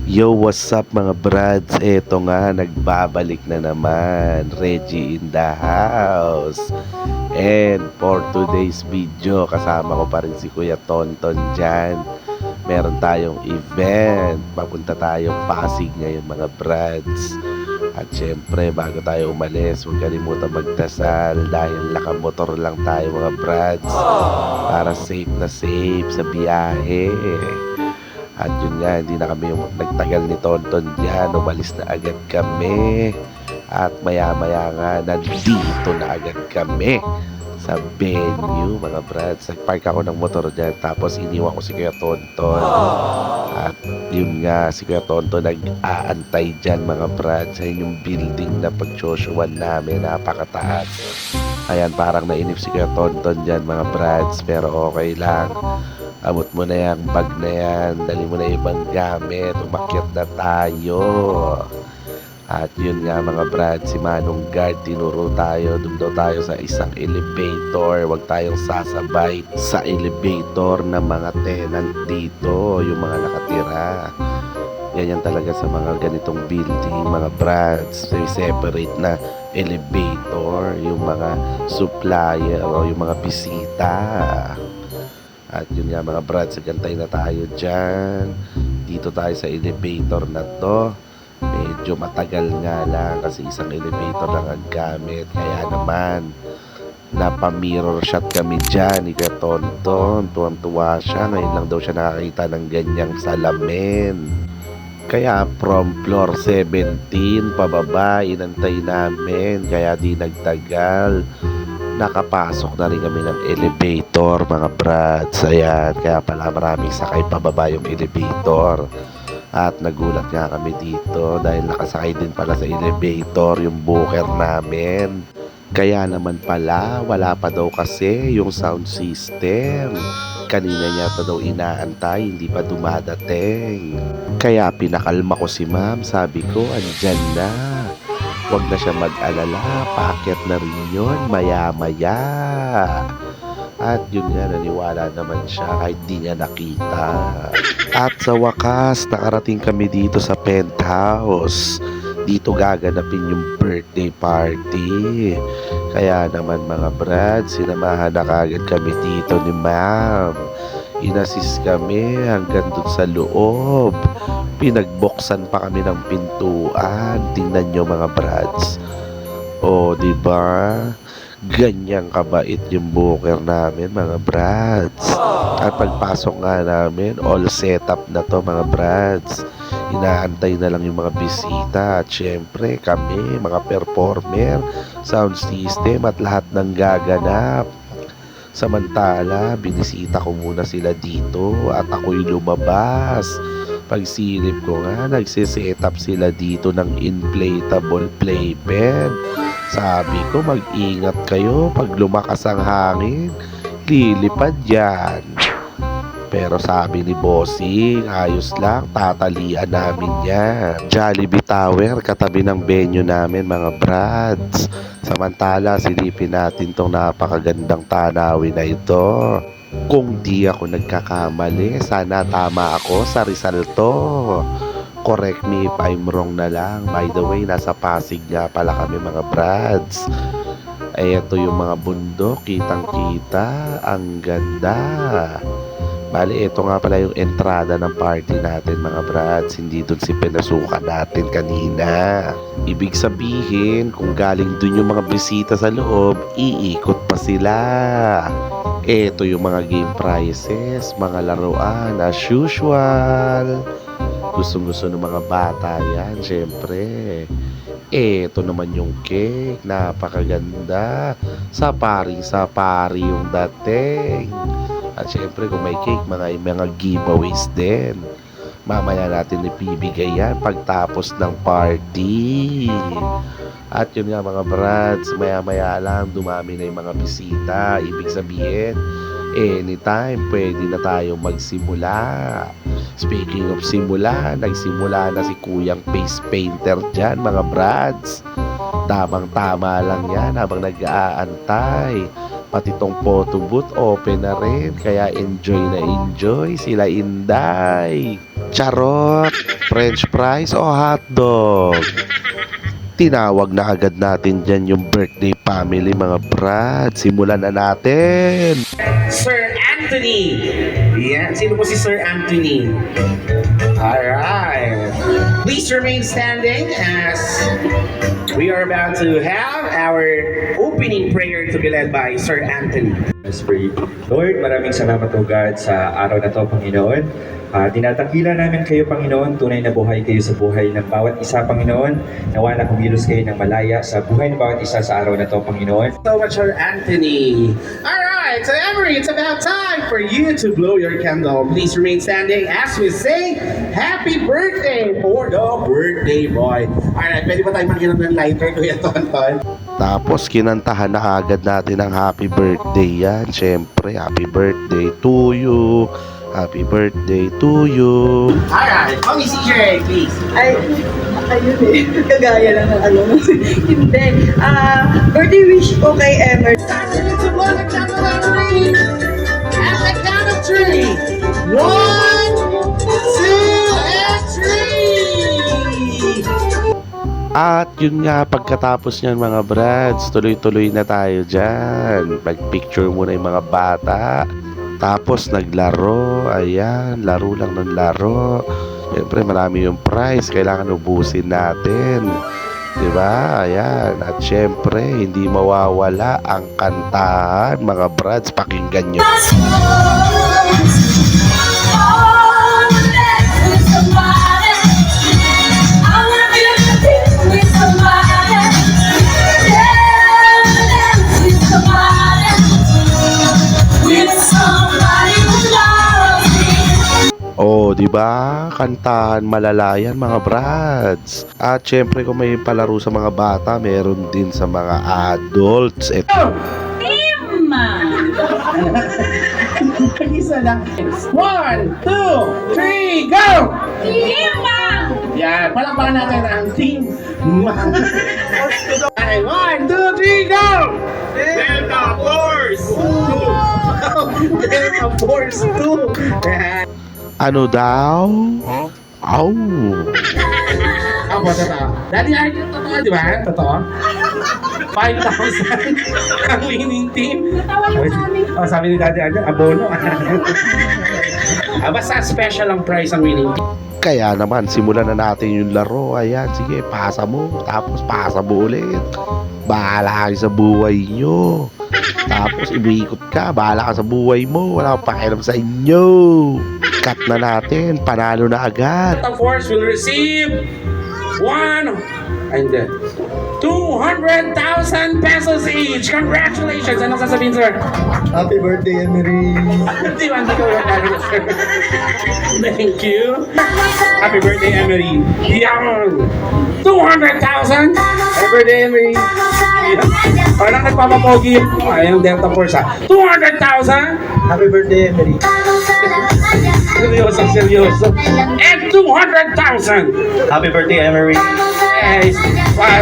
Yo, what's up mga brads? Eto nga, nagbabalik na naman. Reggie in the house. And for today's video, kasama ko pa rin si Kuya Tonton dyan. Meron tayong event. Papunta tayong Pasig ngayon mga brads. At syempre, bago tayo umalis, huwag kalimutan magdasal dahil nakamotor lang tayo mga brads. Para safe na safe sa biyahe. At yun nga, hindi na kami nagtagal ni Tonton diyan. Umalis na agad kami. At maya-maya nga, nandito na agad kami sa venue, mga brads. Nagpark ako ng motor dyan. Tapos iniwan ko si Kuya Tonton. At yun nga, si Kuya Tonton nag-aantay dyan, mga brads. Ayun yung building na pag-Joshuan namin. Napakataas. Ayan, parang nainip si Kuya Tonton dyan, mga brads. Pero okay lang. Abot mo na yung bag na yan, dali mo na ibang gamit, umakyat na tayo. At yun nga mga brad, si Manong Guard, tinuro tayo, doon daw tayo sa isang elevator. Huwag tayong sasabay sa elevator ng mga tenant dito, yung mga nakatira. Ganyan talaga sa mga ganitong building, mga brads, separate na elevator, yung mga supplier o yung mga bisita. At yun nga mga brads, gantay na tayo dyan. Dito tayo sa elevator na to. Medyo matagal nga lang kasi isang elevator lang ang gamit. Kaya naman, napa-mirror shot kami dyan ni Kuya Tonton. Tuwang-tuwa siya. Ngayon lang daw siya nakakita ng ganyang salamin. Kaya from floor 17 pababa, inantay namin. Kaya di nagtagal. Nakapasok na rin kami ng elevator, mga brads. Ayan, kaya pala maraming sakay pababa yung elevator. At nagulat nga kami dito dahil nakasakay din pala sa elevator yung booker namin. Kaya naman pala, wala pa daw kasi yung sound system. Kanina niya pa daw inaantay, hindi pa dumadating. Kaya pinakalma ko si ma'am, sabi ko, andyan na. Huwag na siya mag-alala, paakyat na rin yun, maya-maya. At yun nga, naniwala naman siya kahit di niya nakita. At sa wakas, nakarating kami dito sa penthouse. Dito gaganapin yung birthday party. Kaya naman mga brad, sinamahan na kagad kami dito ni ma'am. Inassist kami hanggang dun sa loob. Pinagbuksan pa kami ng pintuan. Tingnan nyo mga brads. O, diba? Ganyang kabait yung booker namin mga brads. At pagpasok nga namin, all set up na to mga brads. Inaantay na lang yung mga bisita. At syempre kami, mga performer, sound system at lahat ng gaganap. Samantala, binisita ko muna sila dito at ako'y lumabas. Pagsilip ko nga, nagsiset up sila dito ng inflatable playpen. Sabi ko, mag-ingat kayo pag lumakas ang hangin. Lilipad yan. Pero sabi ni Bossing, ayos lang, tatalian namin yan. Jollibee Tower, katabi ng venue namin mga brads. Samantala, silipin natin tong napakagandang tanawin na ito. Kung di ako nagkakamali, sana tama ako sa Rizal to. Correct me if I'm wrong na lang. By the way, nasa Pasig nga pala kami mga brads. Ay, ito yung mga bundok, kitang-kita, ang ganda. Bali, ito nga pala yung entrada ng party natin mga brads. Hindi dun si pinasukan natin kanina. Ibig sabihin, kung galing dun yung mga bisita sa loob, iikot pa sila. Ito yung mga game prizes, mga laruan as usual. Gustong-gusto ng mga bata yan, syempre. Ito naman yung cake, napakaganda. Sa pari yung dating. At syempre kung may cake, mga giveaways din. Mamaya natin ipibigay yan pagtapos ng party. At yun nga mga brads, maya-maya lang dumami na yung mga bisita. Ibig sabihin, anytime pwede na tayong magsimula. Speaking of simula, nagsimula na si Kuyang Face Painter dyan mga brads. Tamang-tama lang yan habang nag-aantay. Pati tong photo booth open na rin. Kaya enjoy na enjoy sila Inday. Charot, french fries o hotdog? Tinawag na agad natin dyan yung birthday family mga brad. Simulan na natin. Sir Anthony. Yan. Sino po si Sir Anthony? Alright. Please remain standing as we are about to have our opening prayer to be led by Sir Anthony. Let's pray. Lord, maraming salamat o God sa araw na to, Panginoon. Tinatakila namin kayo, Panginoon. Tunay na buhay kayo sa buhay ng bawat isa, Panginoon. Nawa na kumilos kayo ng malaya sa buhay ng bawat isa sa araw na to, Panginoon. So much, Sir Anthony. Alright, so Emery, it's about time for you to blow your candle. Please remain standing as we say, Happy birthday for the birthday boy. Alright, pwede ba tayo mag-inom ng lighter, Kuya Tonton? Tapos kinantahan na agad natin ang happy birthday yan. Siyempre, happy birthday to you. Happy birthday to you. Alright, Mami CJ, please. Ay, ayun eh. Kagaya lang ng ano. Hindi. Birthday wish ko kay Emer. Starting to blow the candle at three. At the count of three. 1, 2, and 3. At yun nga, pagkatapos nyan mga brads, tuloy-tuloy na tayo dyan. Mag-picture muna yung mga bata. Tapos naglaro, ayan, laro lang ng laro. Siyempre marami yung prize, kailangan ubusin natin. Diba? Ayan, at siyempre hindi mawawala ang kantahan. Mga brads, pakinggan nyo. Oh, di ba? Kantahan malalayan mga brads. At syempre kung may palaro sa mga bata, meron din sa mga adults. Isa lang. 1, 2, 3, go! Yan, palakpakan natin ang team. Okay, 1, 2, 3, go! Delta Force 2! Delta Force 2! Ano daw? Aw. Ako, totoo. Daddy Art, totoo, di ba? Totoo? 5,000 ang winning team. Sabi ni Daddy Art, abono. Basta special ang prize ang winning team. Kaya naman, simulan na natin yung laro. Ayan, sige, pasa mo. Tapos pasa mo ulit. Bahala kayo sa buhay nyo. Tapos ibiikot ka, bahala ka sa buhay mo. Wala akong pakialam sa inyo. Cut na natin, panalo na agad. The Force will receive 200,000 pesos each. Congratulations! Anong sasabihin, sir? Happy birthday, Emery! Di ba, hindi ko yung sir. Thank you. Happy birthday, Emery. Yan! 200,000! Happy birthday, Emery. Parang nagpapapogi. Ayun, Delta Force ha. 200,000! Happy birthday, Emery! Seryoso, seryoso. And 200,000! Happy birthday, Emery! Yes.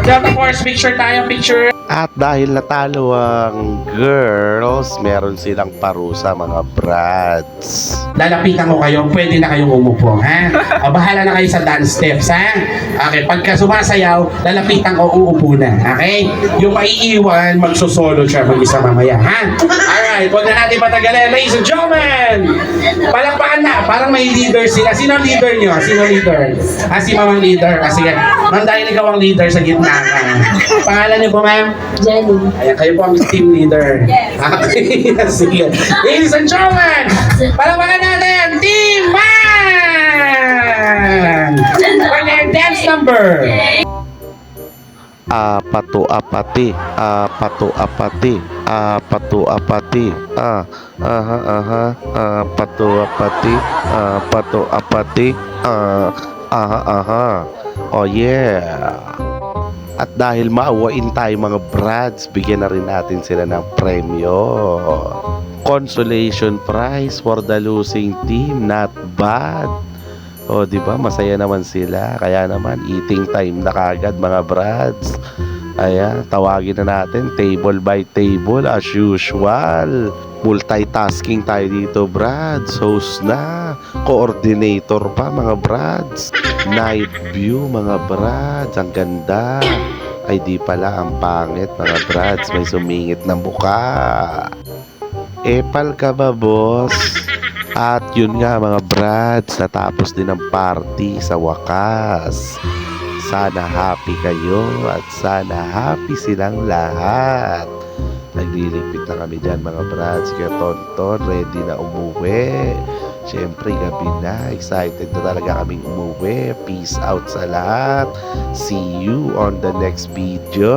Delta Force, picture tayo, picture. At dahil natalo ang girls, meron silang parusa mga brads. Lalapitan ko kayo, pwede na kayong umupo, ha? O, bahala na kayo sa dance steps, ha? Okay, pagka sumasayaw, lalapitan ko, uupo na, okay? Yung maiiwan, magsosolo siya mag-isa mamaya, ha? Alright, huwag na natin patagalin. Ladies and gentlemen, palakpakan na, parang may leader sila. Sino ang leader nyo? Sino leader? Si Mamang leader. Sige, ma'am, dahil ikaw ang leader sa gitna ka. Pangalan niyo po, ma'am? Jenny. Ayan, kayo po ang team leader. Yes. Okay, sige. Ladies and gentlemen, palakpakan natin, Team Man! For their dance number. Apato apati, apato apati, apato apati, apato apati, apato apati, oh yeah. At dahil maawain tayo mga brads, bigyan na rin natin sila ng premyo. Consolation prize for the losing team, not bad. O, di ba? Masaya naman sila. Kaya naman, eating time na kagad mga brads. Ayan, tawagin na natin table by table as usual. Multitasking tayo dito, Brads. Host na. Coordinator pa, mga Brads. Night view, mga Brads. Ang ganda. Ay, di pala. Ang pangit, mga Brads. May sumingit na muka. Epal ka ba, boss? At yun nga, mga Brads. Natapos din ang party sa wakas. Sana happy kayo at sana happy silang lahat. Naglilipit na kami dyan, mga Brads. Kaya Tonton, ready na umuwi. Siyempre, gabi na. Excited na talaga kaming umuwi. Peace out sa lahat. See you on the next video.